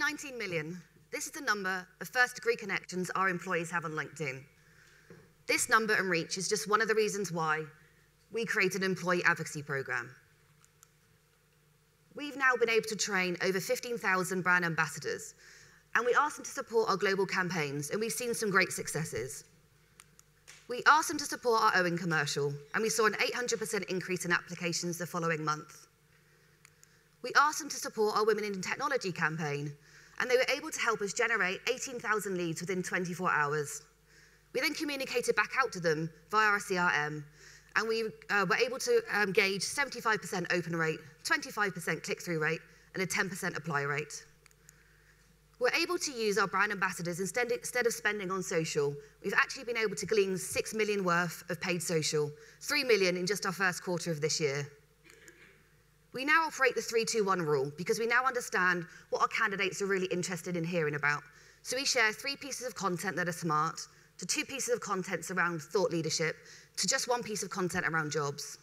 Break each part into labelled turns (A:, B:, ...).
A: 19 million. This is the number of first-degree connections our employees have on LinkedIn. This number and reach is just one of the reasons why we created an employee advocacy program. We've now been able to train over 15,000 brand ambassadors, and we asked them to support our global campaigns, and we've seen some great successes. We asked them to support our Owen commercial, and we saw an 800% increase in applications the following month. We asked them to support our Women in Technology campaign, and they were able to help us generate 18,000 leads within 24 hours. We then communicated back out to them via our CRM, and we were able to gauge 75% open rate, 25% click-through rate, and a 10% apply rate. We're able to use our brand ambassadors instead of spending on social. We've actually been able to glean 6 million worth of paid social, 3 million in just our first quarter of this year. We now operate the 3-2-1 rule because we now understand what our candidates are really interested in hearing about. So we share 3 pieces of content that are smart, to 2 pieces of content around thought leadership, to just 1 piece of content around jobs.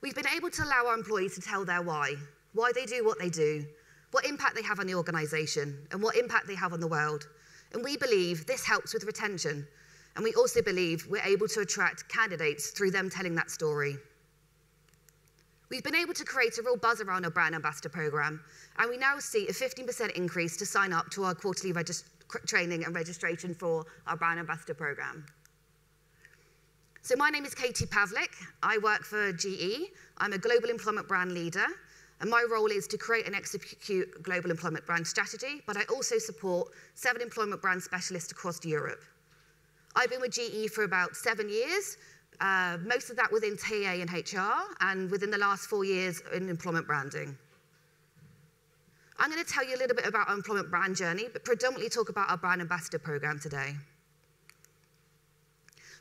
A: We've been able to allow our employees to tell their why they do what they do, what impact they have on the organization, and what impact they have on the world. And we believe this helps with retention. And we also believe we're able to attract candidates through them telling that story. We've been able to create a real buzz around our brand ambassador program, and we now see a 15% increase to sign up to our quarterly training and registration for our brand ambassador program. So my name is Katie Pawlik. I work for GE. I'm a global employment brand leader, and my role is to create and execute a global employment brand strategy, but I also support 7 employment brand specialists across Europe. I've been with GE for about 7 years, most of that within TA and HR, and within the last 4 years in employment branding. I'm going to tell you a little bit about our employment brand journey, but predominantly talk about our brand ambassador program today.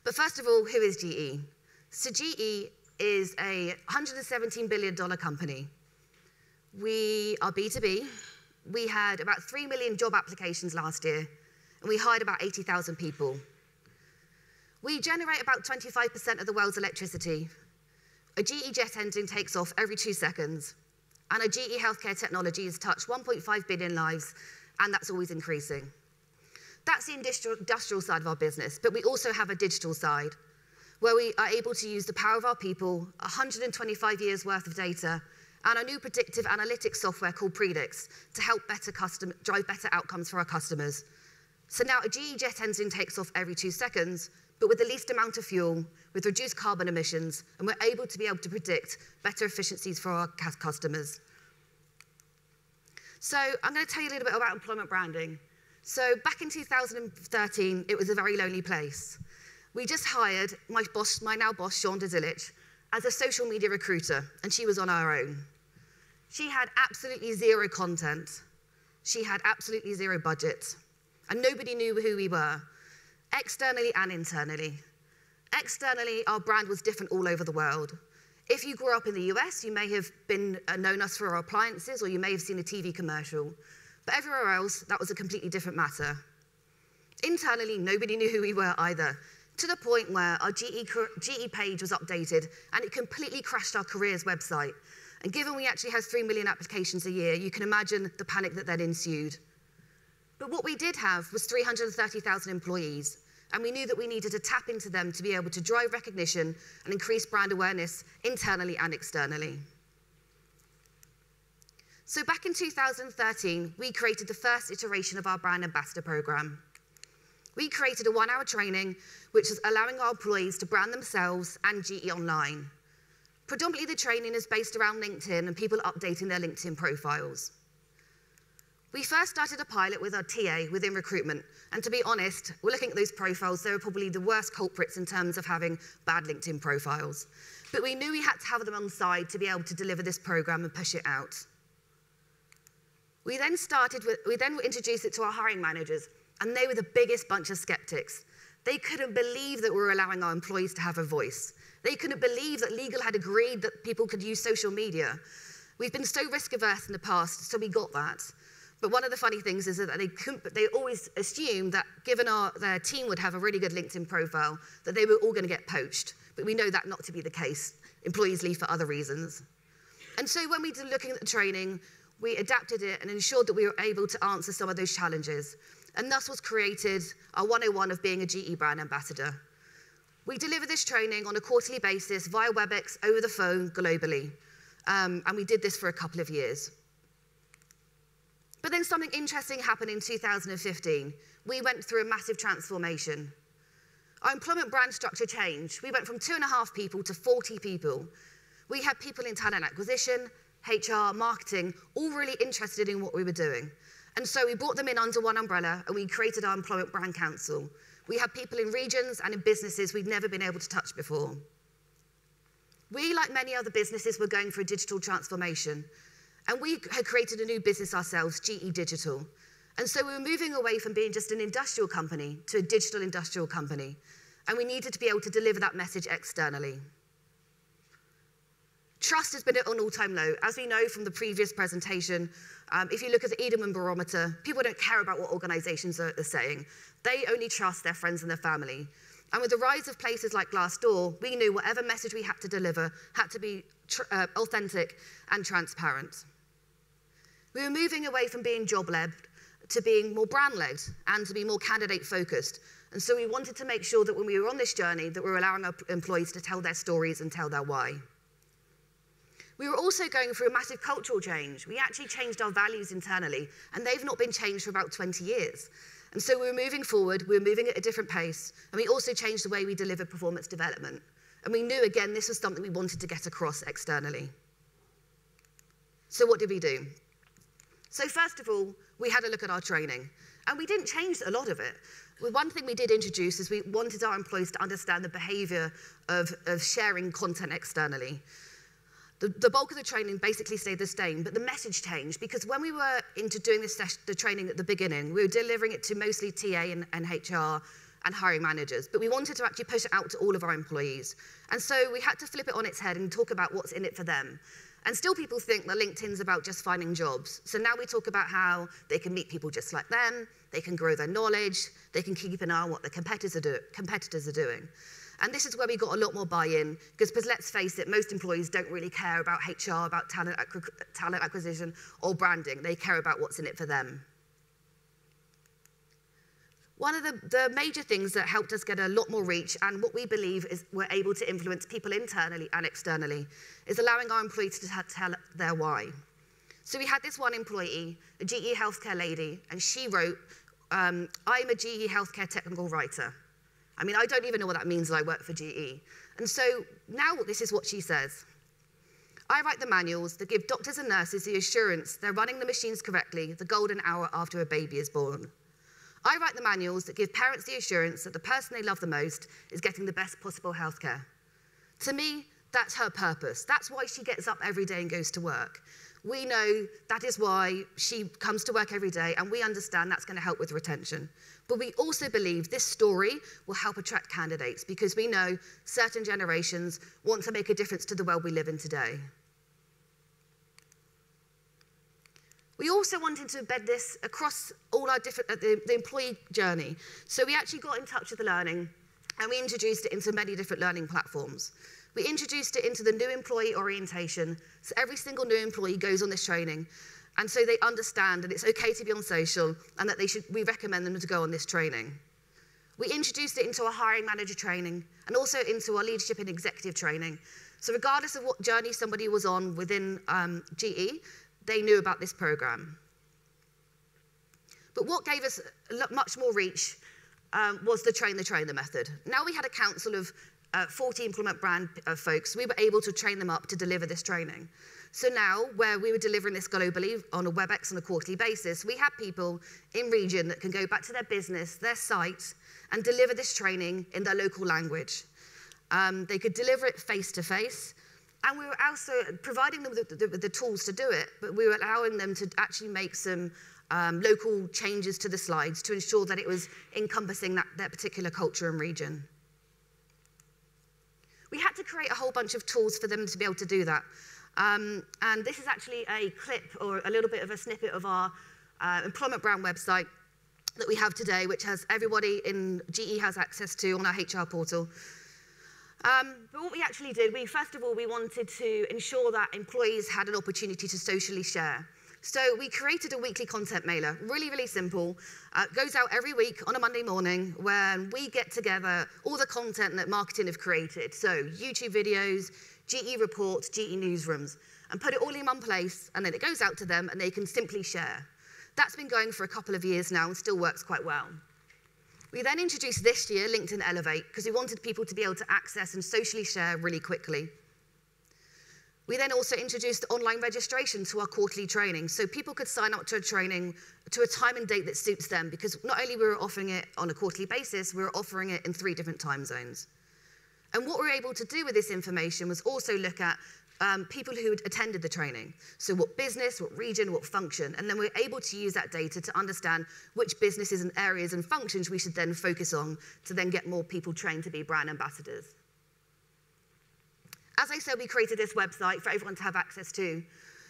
A: But first of all, who is GE? So GE is a $117 billion company. We are B2B. We had about 3 million job applications last year, and we hired about 80,000 people. We generate about 25% of the world's electricity. A GE jet engine takes off every 2 seconds. And our GE healthcare technology has touched 1.5 billion lives, and that's always increasing. That's the industrial side of our business, but we also have a digital side, where we are able to use the power of our people, 125 years worth of data, and our new predictive analytics software called Predix to help drive better outcomes for our customers. So now a GE jet engine takes off every 2 seconds, but with the least amount of fuel, with reduced carbon emissions, and we're able to predict better efficiencies for our customers. So I'm going to tell you a little bit about employment branding. So back in 2013, it was a very lonely place. We just hired my now boss, Sean Dezilic, as a social media recruiter, and she was on her own. She had absolutely 0 content. She had absolutely 0 budget, and nobody knew who we were, externally and internally. Externally, our brand was different all over the world. If you grew up in the US, you may have known us for our appliances, or you may have seen a TV commercial. But everywhere else, that was a completely different matter. Internally, nobody knew who we were either, to the point where our GE page was updated, and it completely crashed our careers website. And given we actually had 3 million applications a year, you can imagine the panic that then ensued. But what we did have was 330,000 employees, and we knew that we needed to tap into them to be able to drive recognition and increase brand awareness internally and externally. So back in 2013, we created the first iteration of our brand ambassador program. We created a 1-hour training, which was allowing our employees to brand themselves and GE online. Predominantly, the training is based around LinkedIn and people updating their LinkedIn profiles. We first started a pilot with our TA within recruitment, and to be honest, we're looking at those profiles, they were probably the worst culprits in terms of having bad LinkedIn profiles. But we knew we had to have them on side to be able to deliver this program and push it out. We then introduced it to our hiring managers, and they were the biggest bunch of skeptics. They couldn't believe that we were allowing our employees to have a voice. They couldn't believe that legal had agreed that people could use social media. We've been so risk-averse in the past, so we got that. But one of the funny things is that they always assumed that given their team would have a really good LinkedIn profile, that they were all going to get poached. But we know that not to be the case. Employees leave for other reasons. And so when we were looking at the training, we adapted it and ensured that we were able to answer some of those challenges. And thus was created our 101 of being a GE brand ambassador. We deliver this training on a quarterly basis via WebEx, over the phone, globally. And we did this for a couple of years. But then something interesting happened in 2015. We went through a massive transformation. Our employment brand structure changed. We went from 2.5 people to 40 people. We had people in talent acquisition, HR, marketing, all really interested in what we were doing. And so we brought them in under one umbrella, and we created our Employment Brand Council. We had people in regions and in businesses we'd never been able to touch before. We, like many other businesses, were going through a digital transformation. And we had created a new business ourselves, GE Digital. And so we were moving away from being just an industrial company to a digital industrial company. And we needed to be able to deliver that message externally. Trust has been at an all-time low. As we know from the previous presentation, if you look at the Edelman Barometer, people don't care about what organizations are saying. They only trust their friends and their family. And with the rise of places like Glassdoor, we knew whatever message we had to deliver had to be authentic and transparent. We were moving away from being job-led to being more brand-led and to be more candidate-focused. And so we wanted to make sure that when we were on this journey, that we were allowing our employees to tell their stories and tell their why. We were also going through a massive cultural change. We actually changed our values internally, and they've not been changed for about 20 years. And so we were moving forward, we were moving at a different pace, and we also changed the way we delivered performance development. And we knew, again, this was something we wanted to get across externally. So what did we do? So first of all, we had a look at our training, and we didn't change a lot of it. One thing we did introduce is we wanted our employees to understand the behavior of sharing content externally. The bulk of the training basically stayed the same, but the message changed, because when we were into doing the training at the beginning, we were delivering it to mostly TA and HR and hiring managers, but we wanted to actually push it out to all of our employees. And so we had to flip it on its head and talk about what's in it for them. And still people think that LinkedIn's about just finding jobs. So now we talk about how they can meet people just like them, they can grow their knowledge, they can keep an eye on what their competitors are doing. And this is where we got a lot more buy-in, because let's face it, most employees don't really care about HR, about talent acquisition, or branding. They care about what's in it for them. One of the major things that helped us get a lot more reach, and what we believe is we're able to influence people internally and externally, is allowing our employees to tell their why. So we had this one employee, a GE healthcare lady, and she wrote, I'm a GE healthcare technical writer. I mean, I don't even know what that means that I work for GE. And so now this is what she says. I write the manuals that give doctors and nurses the assurance they're running the machines correctly the golden hour after a baby is born. I write the manuals that give parents the assurance that the person they love the most is getting the best possible healthcare. To me, that's her purpose. That's why she gets up every day and goes to work. We know that is why she comes to work every day, and we understand that's going to help with retention. But we also believe this story will help attract candidates, because we know certain generations want to make a difference to the world we live in today. We also wanted to embed this across all our the employee journey. So we actually got in touch with the learning, and we introduced it into many different learning platforms. We introduced it into the new employee orientation, so every single new employee goes on this training, and so they understand that it's okay to be on social, and that we recommend them to go on this training. We introduced it into our hiring manager training, and also into our leadership and executive training. So regardless of what journey somebody was on within GE, they knew about this program. But what gave us much more reach was the train the trainer method. Now we had a council of 40 implement brand folks. We were able to train them up to deliver this training. So now, where we were delivering this globally on a WebEx on a quarterly basis, we have people in region that can go back to their business, their site, and deliver this training in their local language. They could deliver it face-to-face, and we were also providing them with the tools to do it, but we were allowing them to actually make some local changes to the slides to ensure that it was encompassing that particular culture and region. We had to create a whole bunch of tools for them to be able to do that. And this is actually a clip or a little bit of a snippet of our employment brand website that we have today, which has everybody in GE has access to on our HR portal. But what we actually did, first of all, we wanted to ensure that employees had an opportunity to socially share. So we created a weekly content mailer, really, really simple. Goes out every week on a Monday morning when we get together all the content that marketing have created. So YouTube videos, GE reports, GE newsrooms, and put it all in one place, and then it goes out to them and they can simply share. That's been going for a couple of years now and still works quite well. We then introduced this year LinkedIn Elevate because we wanted people to be able to access and socially share really quickly. We then also introduced online registration to our quarterly training, so people could sign up to a training to a time and date that suits them, because not only were we offering it on a quarterly basis, we were offering it in 3 different time zones. And what we were able to do with this information was also look at people who had attended the training. So what business, what region, what function, and then we're able to use that data to understand which businesses and areas and functions we should then focus on to then get more people trained to be brand ambassadors. As I said, we created this website for everyone to have access to.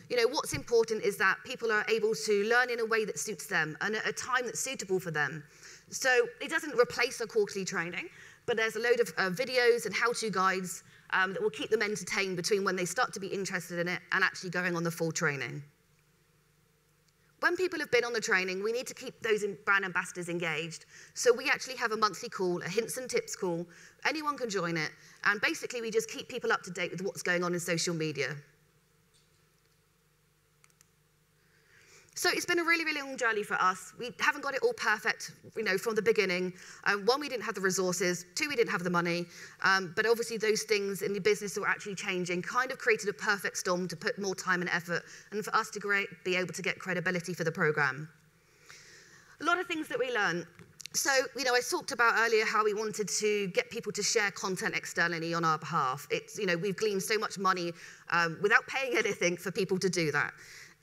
A: You know, what's important is that people are able to learn in a way that suits them and at a time that's suitable for them. So it doesn't replace a quarterly training, but there's a load of videos and how-to guides that will keep them entertained between when they start to be interested in it and actually going on the full training. When people have been on the training, we need to keep those brand ambassadors engaged. So we actually have a monthly call, a hints and tips call. Anyone can join it. And basically, we just keep people up to date with what's going on in social media. So it's been a really, really long journey for us. We haven't got it all perfect, you know, from the beginning. 1, we didn't have the resources. 2, we didn't have the money. But obviously those things in the business that were actually changing kind of created a perfect storm to put more time and effort and for us to be able to get credibility for the program. A lot of things that we learned. So, you know, I talked about earlier how we wanted to get people to share content externally on our behalf. It's, you know, we've gleaned so much money without paying anything for people to do that.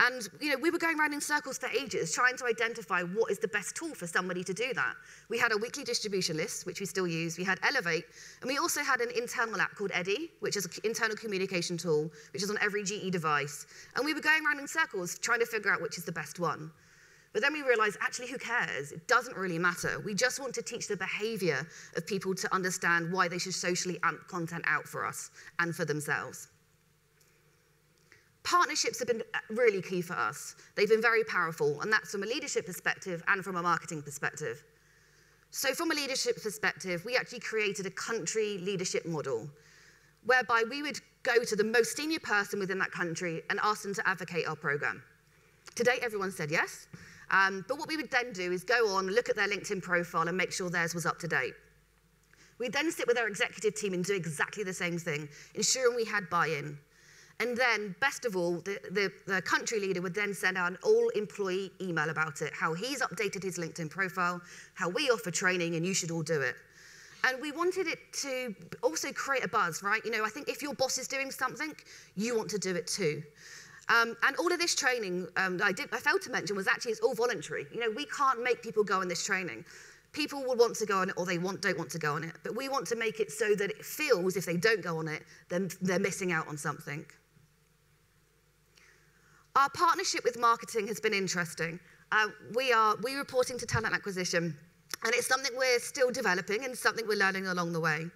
A: And, you know, we were going around in circles for ages trying to identify what is the best tool for somebody to do that. We had a weekly distribution list, which we still use. We had Elevate, and we also had an internal app called Eddy, which is an internal communication tool, which is on every GE device. And we were going around in circles trying to figure out which is the best one. But then we realized, actually, who cares? It doesn't really matter. We just want to teach the behavior of people to understand why they should socially amp content out for us and for themselves. Partnerships have been really key for us. They've been very powerful, and that's from a leadership perspective and from a marketing perspective. So from a leadership perspective, we actually created a country leadership model, whereby we would go to the most senior person within that country and ask them to advocate our program. Today, everyone said yes, but what we would then do is go on, look at their LinkedIn profile and make sure theirs was up to date. We'd then sit with our executive team and do exactly the same thing, ensuring we had buy-in. And then, best of all, the country leader would then send out an all-employee email about it, how he's updated his LinkedIn profile, how we offer training, and you should all do it. And we wanted it to also create a buzz, right? You know, I think if your boss is doing something, you want to do it too. And all of this training I failed to mention was actually it's all voluntary. You know, we can't make people go on this training. People will want to go on it or they don't want to go on it. But we want to make it so that it feels, if they don't go on it, then they're missing out on something. Our partnership with marketing has been interesting. We're reporting to talent acquisition, and it's something we're still developing and something we're learning along the way.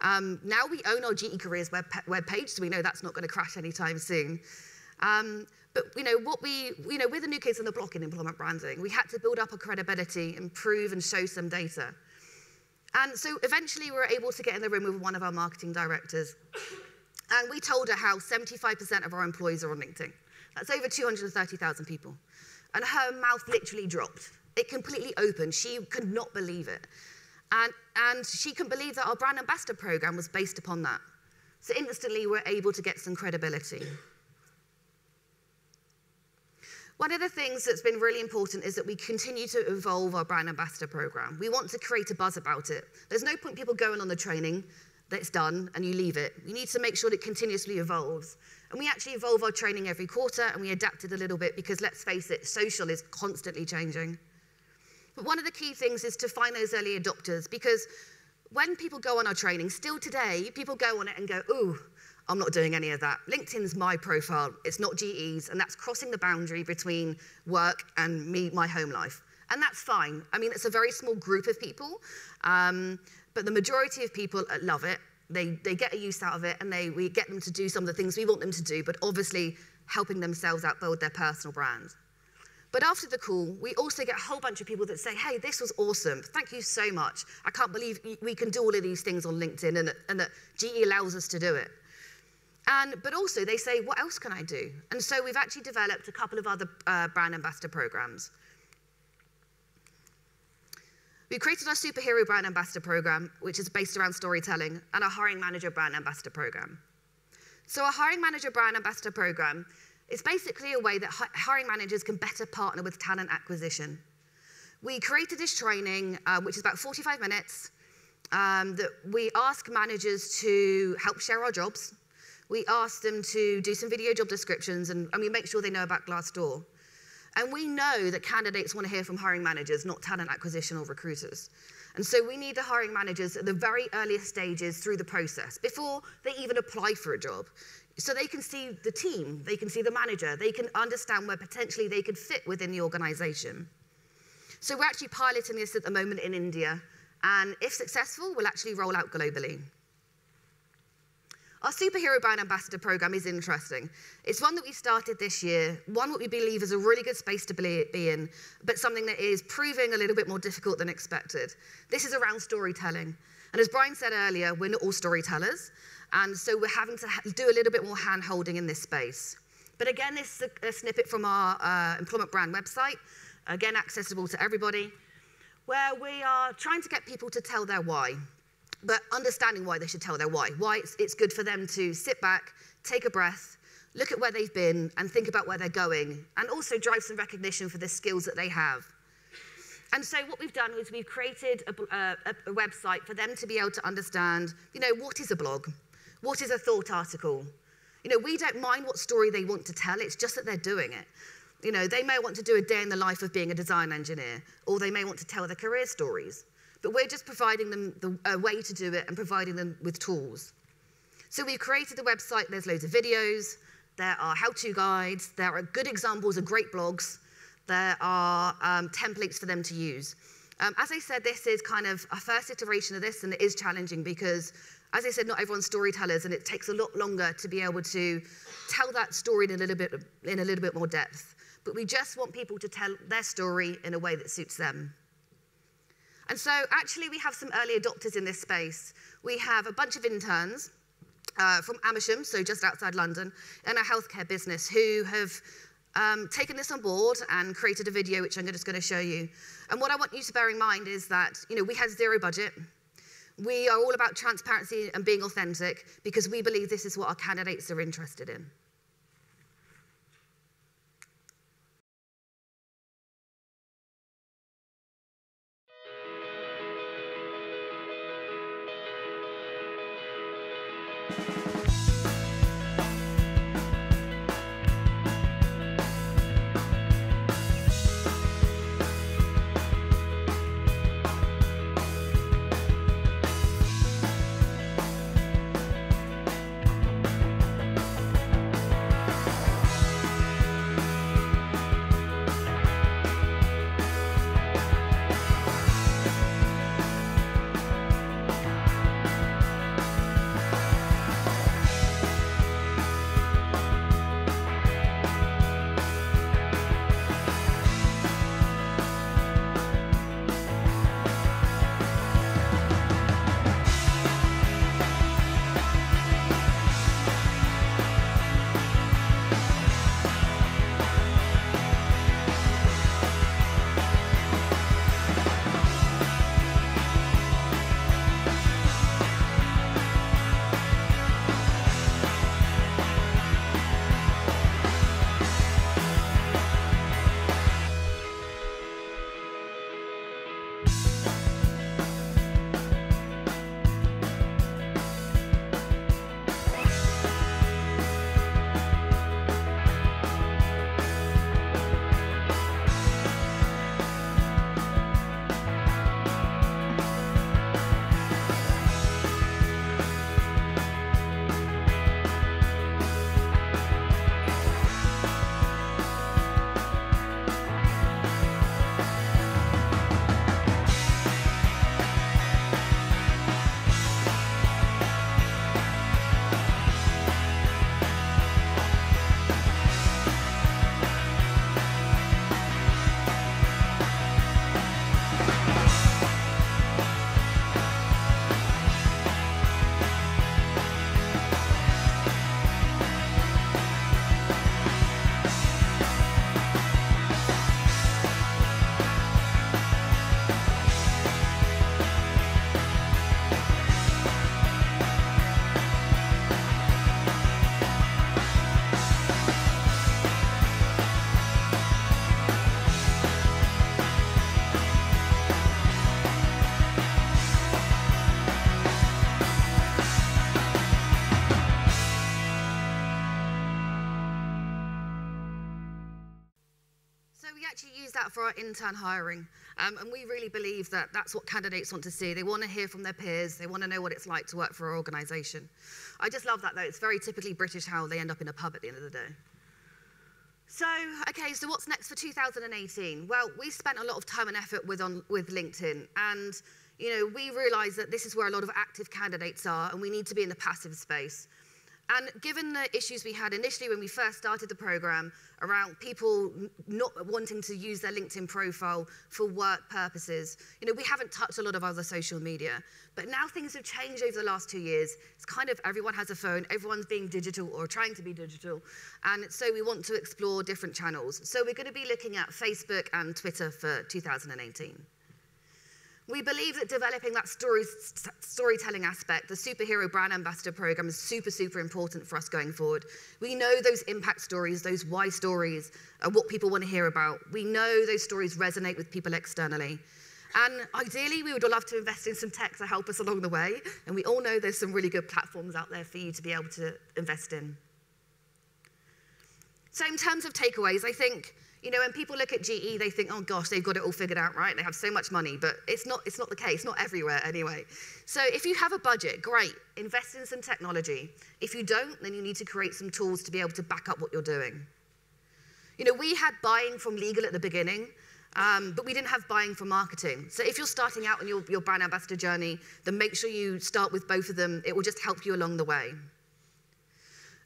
A: Now we own our GE Careers webpage, so we know that's not going to crash anytime soon. But you know, we're the new kids on the block in employment branding. We had to build up our credibility, improve and show some data. And so eventually we were able to get in the room with one of our marketing directors. And we told her how 75% of our employees are on LinkedIn. That's over 230,000 people. And her mouth literally dropped. It completely opened. She could not believe it. And she couldn't believe that our brand ambassador program was based upon that. So instantly we're able to get some credibility. One of the things that's been really important is that we continue to evolve our brand ambassador program. We want to create a buzz about it. There's no point people going on the training that's done and you leave it. We need to make sure that it continuously evolves. And we actually evolve our training every quarter, and we adapt it a little bit because, let's face it, social is constantly changing. But one of the key things is to find those early adopters, because when people go on our training, still today, people go on it and go, ooh, I'm not doing any of that. LinkedIn's my profile, it's not GE's, and that's crossing the boundary between work and my home life. And that's fine. I mean, it's a very small group of people, but the majority of people love it. They get a use out of it, and we get them to do some of the things we want them to do, but obviously helping themselves out build their personal brand. But after the call, we also get a whole bunch of people that say, hey, this was awesome. Thank you so much. I can't believe we can do all of these things on LinkedIn and that GE allows us to do it. But also they say, what else can I do? And so we've actually developed a couple of other brand ambassador programs. We created our superhero brand ambassador program, which is based around storytelling, and our hiring manager brand ambassador program. So our hiring manager brand ambassador program is basically a way that hiring managers can better partner with talent acquisition. We created this training, which is about 45 minutes, that we ask managers to help share our jobs. We ask them to do some video job descriptions, and we make sure they know about Glassdoor. And we know that candidates want to hear from hiring managers, not talent acquisition or recruiters. And so we need the hiring managers at the very earliest stages through the process, before they even apply for a job. So they can see the team, they can see the manager, they can understand where potentially they could fit within the organization. So we're actually piloting this at the moment in India, and if successful, we'll actually roll out globally. Our Superhero Brand Ambassador program is interesting. It's one that we started this year, one that we believe is a really good space to be in, but something that is proving a little bit more difficult than expected. This is around storytelling. And as Brian said earlier, we're not all storytellers, and so we're having to do a little bit more hand-holding in this space. But again, this is a snippet from our employment brand website, again, accessible to everybody, where we are trying to get people to tell their why, but understanding why they should tell their why it's good for them to sit back, take a breath, look at where they've been, and think about where they're going, and also drive some recognition for the skills that they have. And so what we've done is we've created a website for them to be able to understand, what is a blog? What is a thought article? We don't mind what story they want to tell, it's just that they're doing it. They may want to do a day in the life of being a design engineer, or they may want to tell their career stories. But we're just providing them a way to do it and providing them with tools. So we've created a website, there's loads of videos, there are how-to guides, there are good examples of great blogs, there are templates for them to use. As I said, this is kind of a first iteration of this, and it is challenging because, as I said, not everyone's storytellers, and it takes a lot longer to be able to tell that story in a little bit more depth. But we just want people to tell their story in a way that suits them. And so actually we have some early adopters in this space. We have a bunch of interns from Amersham, so just outside London, in a healthcare business who have taken this on board and created a video, which I'm just going to show you. And what I want you to bear in mind is that we had zero budget. We are all about transparency and being authentic because we believe this is what our candidates are interested in. actually use that for our intern hiring. And we really believe that that's what candidates want to see. They want to hear from their peers. They want to know what it's like to work for our organisation. I just love that, though. It's very typically British how they end up in a pub at the end of the day. So, okay, so what's next for 2018? Well, we spent a lot of time and effort with LinkedIn, and we realised that this is where a lot of active candidates are, and we need to be in the passive space. And given the issues we had initially when we first started the program around people not wanting to use their LinkedIn profile for work purposes, we haven't touched a lot of other social media. But now things have changed over the last 2 years. It's kind of everyone has a phone, everyone's being digital or trying to be digital. And so we want to explore different channels. So we're going to be looking at Facebook and Twitter for 2018. We believe that developing that storytelling aspect, the superhero brand ambassador program, is super, super important for us going forward. We know those impact stories, those why stories, are what people want to hear about. We know those stories resonate with people externally. And ideally, we would love to invest in some tech to help us along the way. And we all know there's some really good platforms out there for you to be able to invest in. So in terms of takeaways, I think, when people look at GE, they think, oh gosh, they've got it all figured out, right? They have so much money, but it's not the case, not everywhere anyway. So if you have a budget, great, invest in some technology. If you don't, then you need to create some tools to be able to back up what you're doing. We had buying from legal at the beginning, but we didn't have buying from marketing. So if you're starting out on your brand ambassador journey, then make sure you start with both of them. It will just help you along the way.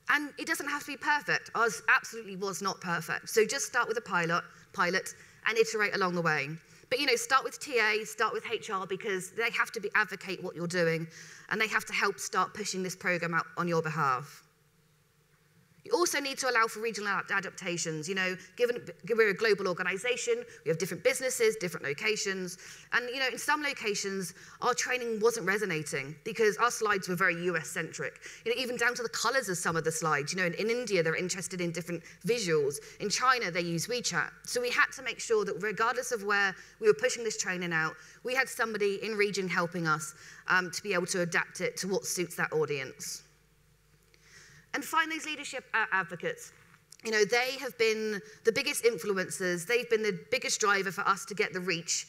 A: And it doesn't have to be perfect. Ours absolutely was not perfect. So just start with a pilot, and iterate along the way. But start with TA, start with HR, because they have to advocate what you're doing, and they have to help start pushing this program out on your behalf. You also need to allow for regional adaptations. Given we're a global organization, we have different businesses, different locations. And, in some locations, our training wasn't resonating because our slides were very US-centric. Even down to the colors of some of the slides. In India, they're interested in different visuals. In China, they use WeChat. So we had to make sure that regardless of where we were pushing this training out, we had somebody in region helping us to be able to adapt it to what suits that audience. And find those leadership advocates. They have been the biggest influencers. They've been the biggest driver for us to get the reach.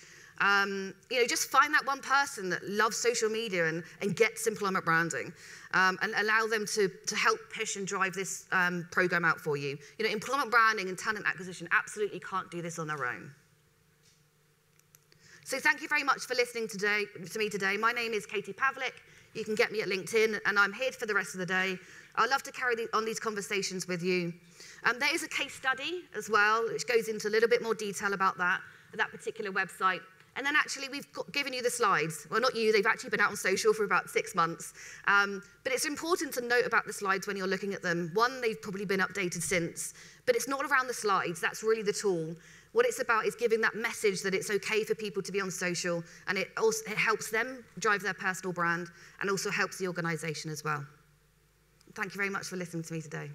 A: Just find that one person that loves social media and gets employment branding, and allow them to help push and drive this program out for you. Employment branding and talent acquisition absolutely can't do this on their own. So thank you very much for listening to me today. My name is Katie Pawlik. You can get me at LinkedIn, and I'm here for the rest of the day. I'd love to carry on these conversations with you. There is a case study as well, which goes into a little bit more detail about that particular website. And then actually, we've given you the slides. Well, not you, they've actually been out on social for about 6 months. But it's important to note about the slides when you're looking at them. One, they've probably been updated since, but it's not around the slides. That's really the tool. What it's about is giving that message that it's okay for people to be on social, and it helps them drive their personal brand and also helps the organization as well. Thank you very much for listening to me today.